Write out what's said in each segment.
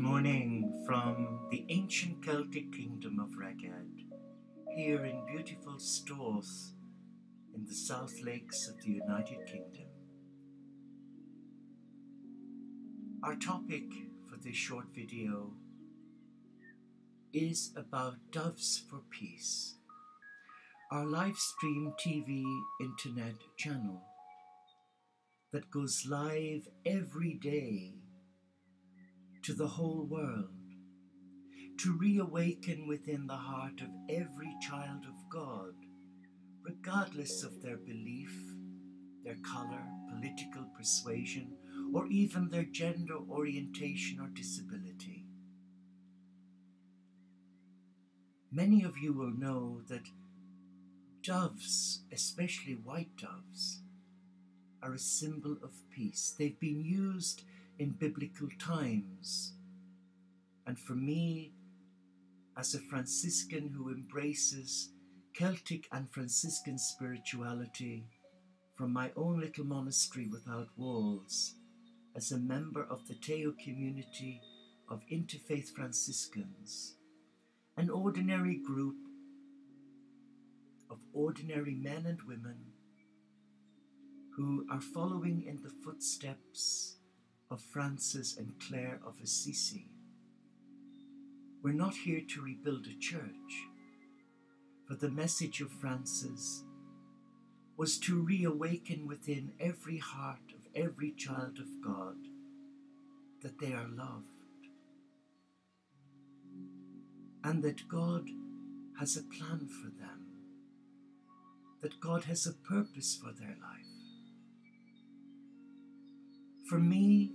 morning from the ancient Celtic kingdom of Ragad, here in beautiful Storth in the South Lakes of the United Kingdom. Our topic for this short video is about Doves for Peace, our live stream TV internet channel that goes live every day to the whole world, to reawaken within the heart of every child of God, regardless of their belief, their color, political persuasion, or even their gender orientation or disability. Many of you will know that doves, especially white doves, are a symbol of peace. They've been used in biblical times. And for me, as a Franciscan who embraces Celtic and Franciscan spirituality from my own little monastery without walls, as a member of the Teo community of interfaith Franciscans, an ordinary group of ordinary men and women who are following in the footsteps of Francis and Clare of Assisi. We're not here to rebuild a church, for the message of Francis was to reawaken within every heart of every child of God that they are loved and that God has a plan for them, that God has a purpose for their life. For me,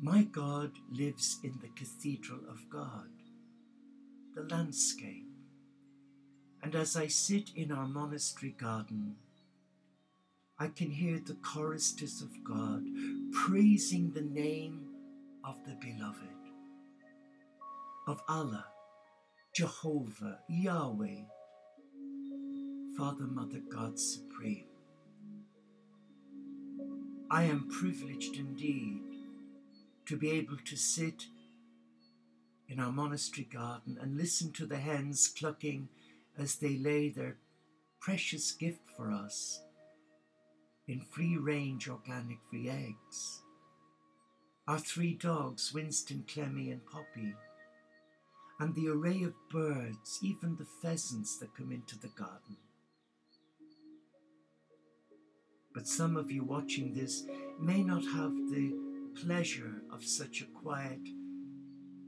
my God lives in the cathedral of God, the landscape. And as I sit in our monastery garden, I can hear the choristers of God praising the name of the beloved, of Allah, Jehovah, Yahweh, Father, Mother, God Supreme. I am privileged indeed to be able to sit in our monastery garden and listen to the hens clucking as they lay their precious gift for us in free-range organic free eggs. Our three dogs, Winston, Clemmy and Poppy, and the array of birds, even the pheasants that come into the garden. But some of you watching this may not have the pleasure of such a quiet,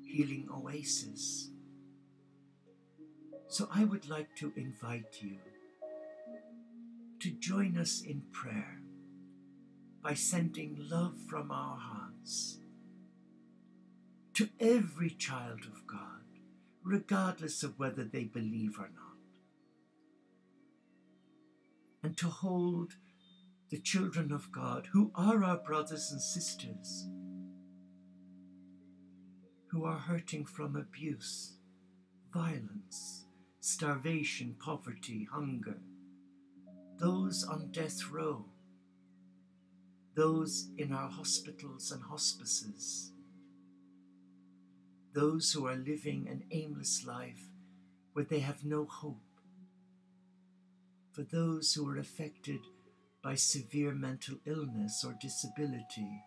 healing oasis. So I would like to invite you to join us in prayer by sending love from our hearts to every child of God, regardless of whether they believe or not, and to hold the children of God, who are our brothers and sisters, who are hurting from abuse, violence, starvation, poverty, hunger, those on death row, those in our hospitals and hospices, those who are living an aimless life where they have no hope, for those who are affected by severe mental illness or disability,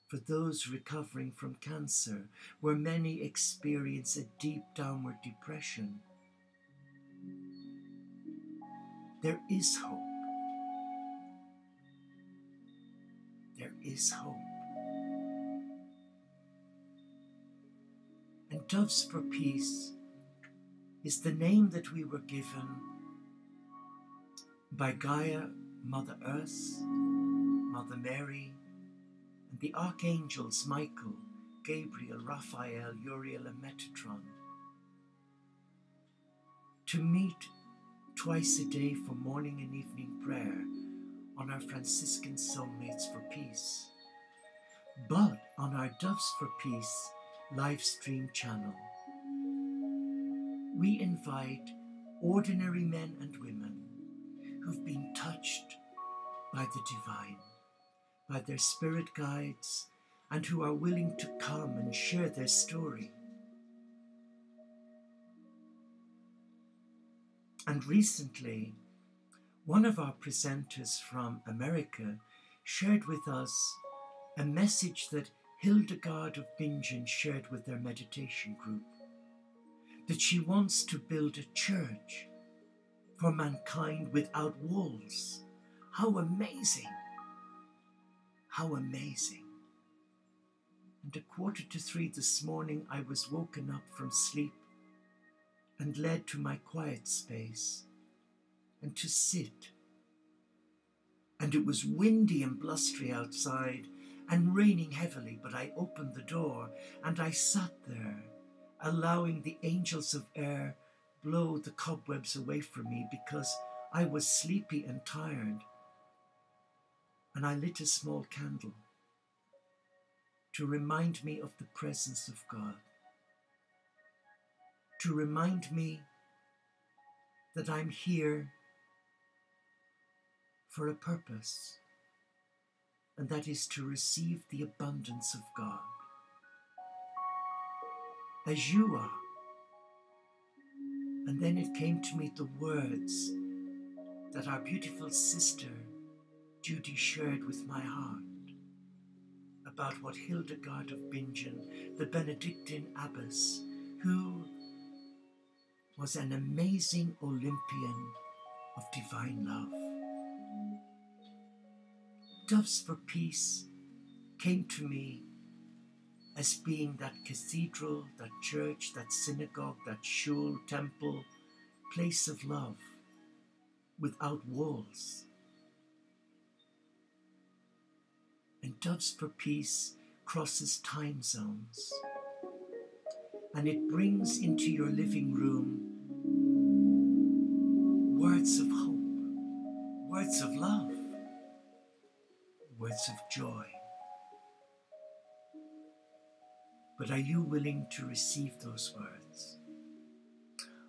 for those recovering from cancer, where many experience a deep downward depression. There is hope. There is hope. And Doves for Peace is the name that we were given by Gaia, Mother Earth, Mother Mary, and the archangels Michael, Gabriel, Raphael, Uriel, and Metatron, to meet twice a day for morning and evening prayer on our Franciscan Soulmates for Peace, but on our Doves for Peace live stream channel. We invite ordinary men and women who've been touched by the divine, by their spirit guides and who are willing to come and share their story. And recently, one of our presenters from America shared with us a message that Hildegard of Bingen shared with their meditation group, that she wants to build a church for mankind without walls. How amazing! How amazing! And 2:45 this morning, I was woken up from sleep and led to my quiet space and to sit. And it was windy and blustery outside and raining heavily, but I opened the door and I sat there, allowing the angels of air blow the cobwebs away from me because I was sleepy and tired. And I lit a small candle to remind me of the presence of God, to remind me that I'm here for a purpose, and that is to receive the abundance of God, as you are. And then it came to me the words that our beautiful sister Judy shared with my heart about what Hildegard of Bingen, the Benedictine abbess, who was an amazing Olympian of divine love. Doves for Peace came to me as being that cathedral, that church, that synagogue, that shul, temple, place of love without walls. And Doves for Peace crosses time zones, and it brings into your living room words of hope, words of love, words of joy. But are you willing to receive those words?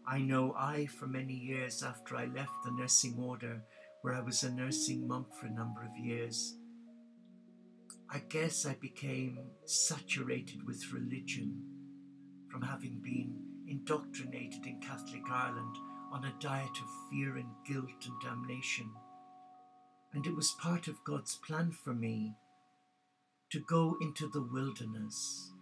I know for many years after I left the nursing order, where I was a nursing monk for a number of years, I guess I became saturated with religion from having been indoctrinated in Catholic Ireland on a diet of fear and guilt and damnation. And it was part of God's plan for me to go into the wilderness,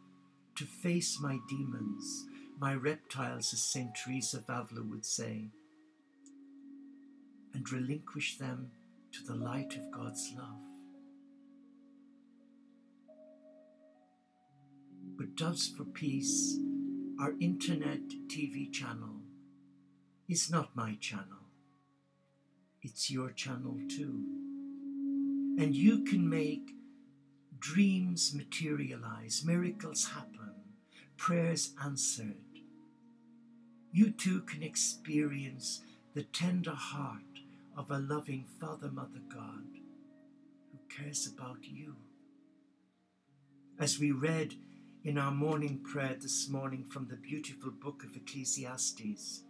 to face my demons, my reptiles, as St. Teresa of Avila would say, and relinquish them to the light of God's love. But Doves for Peace, our internet TV channel, is not my channel. It's your channel too. And you can make dreams materialize, miracles happen, prayers answered. You too can experience the tender heart of a loving Father, Mother God who cares about you. As we read in our morning prayer this morning from the beautiful book of Ecclesiastes,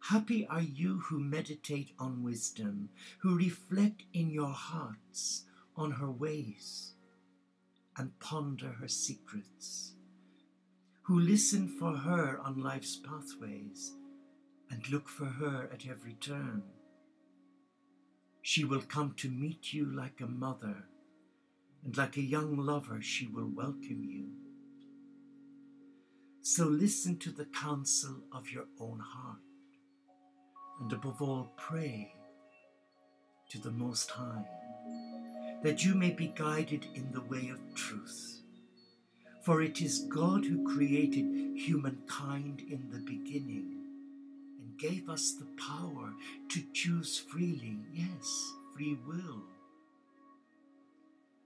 happy are you who meditate on wisdom, who reflect in your hearts on her ways and ponder her secrets, who listen for her on life's pathways and look for her at every turn. She will come to meet you like a mother, and like a young lover she will welcome you. So listen to the counsel of your own heart, and above all pray to the Most High, that you may be guided in the way of truth. For it is God who created humankind in the beginning and gave us the power to choose freely, yes, free will.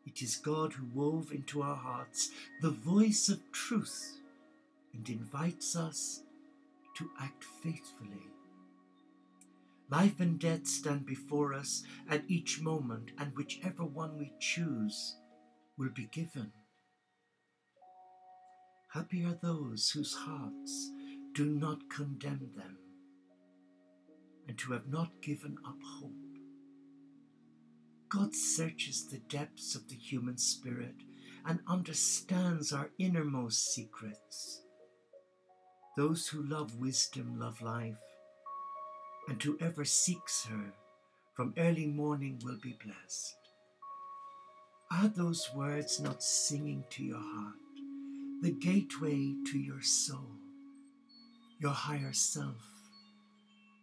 It is God who wove into our hearts the voice of truth and invites us to act faithfully. Life and death stand before us at each moment, and whichever one we choose will be given. Happy are those whose hearts do not condemn them and who have not given up hope. God searches the depths of the human spirit and understands our innermost secrets. Those who love wisdom love life, and whoever seeks her from early morning will be blessed. Are those words not singing to your heart, the gateway to your soul, your higher self,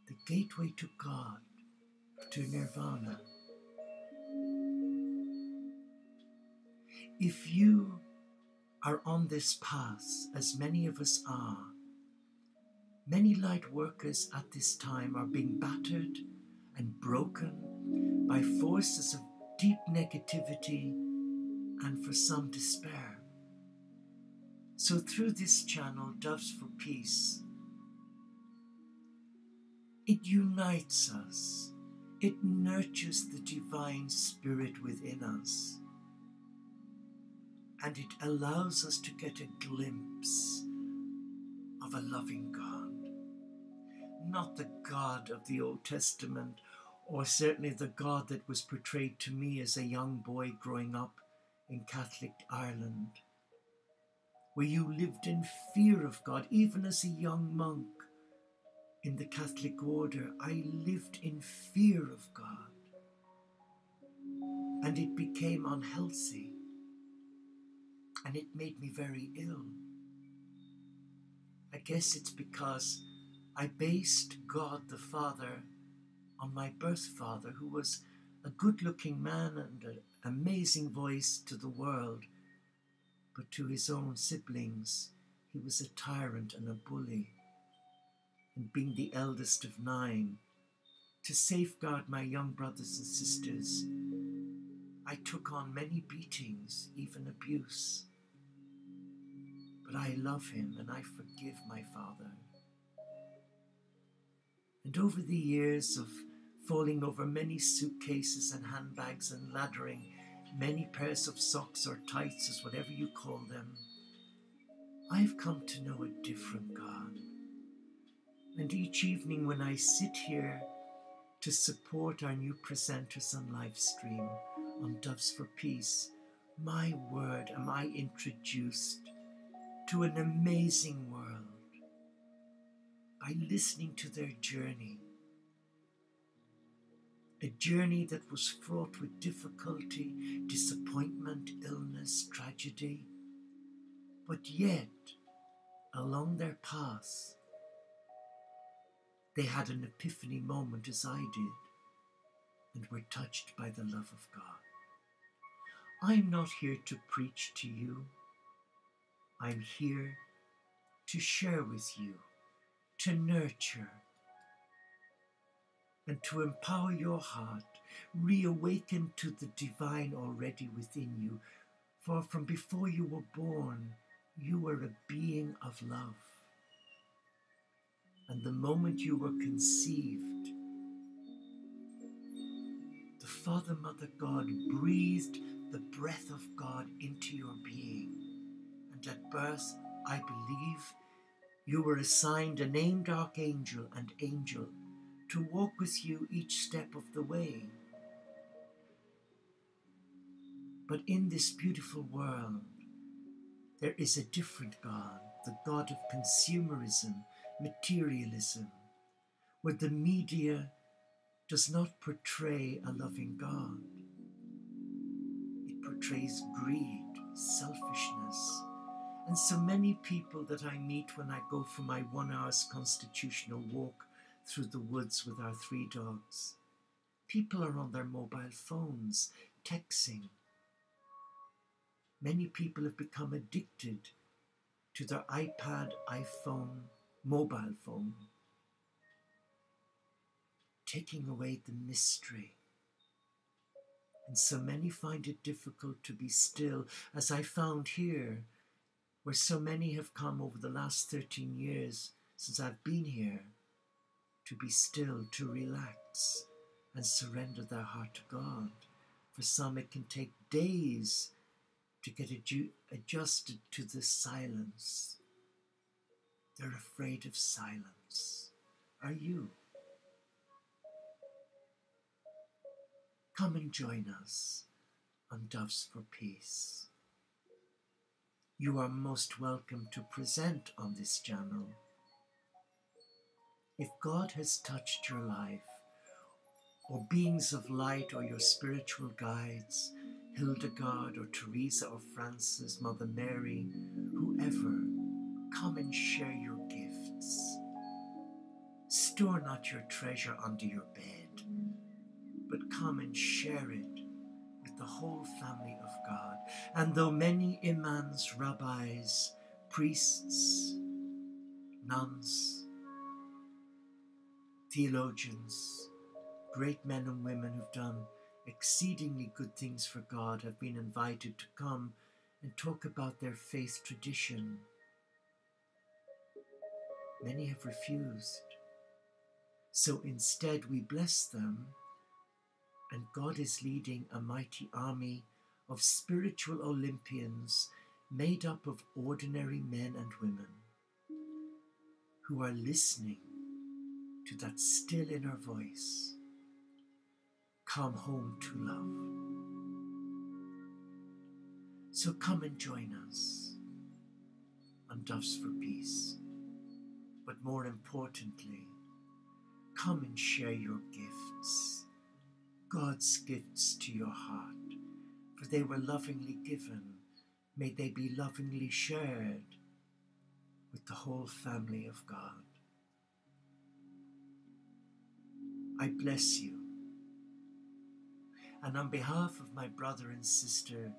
the gateway to God, to nirvana? If you are on this path, as many of us are, many light workers at this time are being battered and broken by forces of deep negativity and for some despair. So through this channel, Doves for Peace, it unites us. It nurtures the divine spirit within us. And it allows us to get a glimpse of a loving God. Not the God of the Old Testament, or certainly the God that was portrayed to me as a young boy growing up in Catholic Ireland, where you lived in fear of God. Even as a young monk in the Catholic order, I lived in fear of God. And it became unhealthy. And it made me very ill. I guess it's because I based God the Father on my birth father, who was a good-looking man and an amazing voice to the world, but to his own siblings, he was a tyrant and a bully. And being the eldest of 9, to safeguard my young brothers and sisters, I took on many beatings, even abuse. But I love him and I forgive my father. And over the years of falling over many suitcases and handbags and laddering many pairs of socks or tights, as whatever you call them, I've come to know a different God. And each evening when I sit here to support our new presenters on live stream on Doves for Peace, my word, am I introduced to an amazing world by listening to their journey. A journey that was fraught with difficulty, disappointment, illness, tragedy. But yet, along their path, they had an epiphany moment as I did, and were touched by the love of God. I'm not here to preach to you. I'm here to share with you, to nurture, and to empower your heart, reawaken to the divine already within you. For from before you were born, you were a being of love. And the moment you were conceived, the Father, Mother God breathed the breath of God into your being. And at birth, I believe, you were assigned a named archangel and angel to walk with you each step of the way. But in this beautiful world, there is a different God, the God of consumerism, materialism, where the media does not portray a loving God. It portrays greed, selfishness. And so many people that I meet when I go for my 1 hour's constitutional walk through the woods with our 3 dogs, people are on their mobile phones, texting. Many people have become addicted to their iPad, iPhone, mobile phone, taking away the mystery. And so many find it difficult to be still, as I found here, where so many have come over the last 13 years since I've been here, to be still, to relax and surrender their heart to God. For some it can take days to get adjusted to the silence. They're afraid of silence. Are you? Come and join us on Doves for Peace. you are most welcome to present on this channel. If God has touched your life, or beings of light, or your spiritual guides, Hildegard or Teresa or Francis, Mother Mary, whoever, come and share your gifts. Store not your treasure under your bed, but come and share it with the whole family of God. And though many imams, rabbis, priests, nuns, theologians, great men and women who've done exceedingly good things for God have been invited to come and talk about their faith tradition, many have refused. So instead we bless them, and God is leading a mighty army of spiritual Olympians made up of ordinary men and women who are listening to that still inner voice. Come home to love. So come and join us on Doves for Peace. But more importantly, come and share your gifts, God's gifts to your heart, for they were lovingly given. May they be lovingly shared with the whole family of God. I bless you. And on behalf of my brother and sister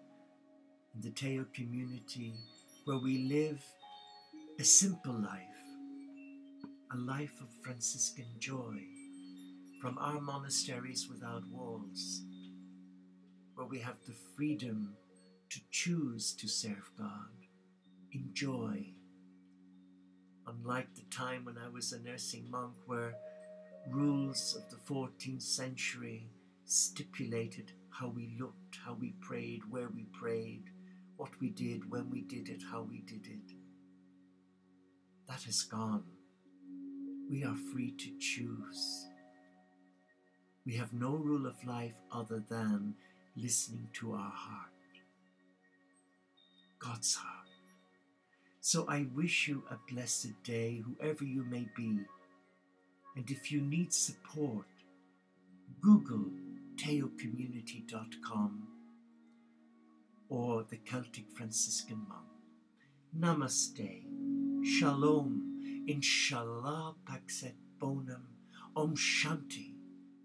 in the Teo community, where we live a simple life, a life of Franciscan joy, from our monasteries without walls, where we have the freedom to choose to serve God in joy, unlike the time when I was a nursing monk, where rules of the 14th century stipulated how we looked, how we prayed, where we prayed, what we did, when we did it, how we did it. That has gone. We are free to choose. We have no rule of life other than listening to our heart, God's heart. So I wish you a blessed day, whoever you may be. And if you need support, Google teocommunity.com or the Celtic Franciscan monk. Namaste, Shalom, Inshallah Paxet Bonum, Om Shanti,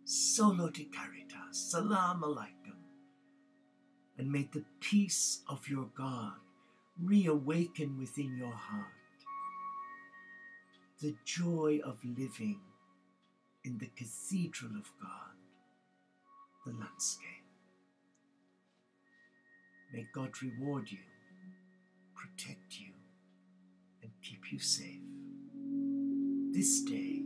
Solo de Caritas, Salam Alaikum. And may the peace of your God reawaken within your heart the joy of living in the cathedral of God, the landscape. May God reward you, protect you, and keep you safe this day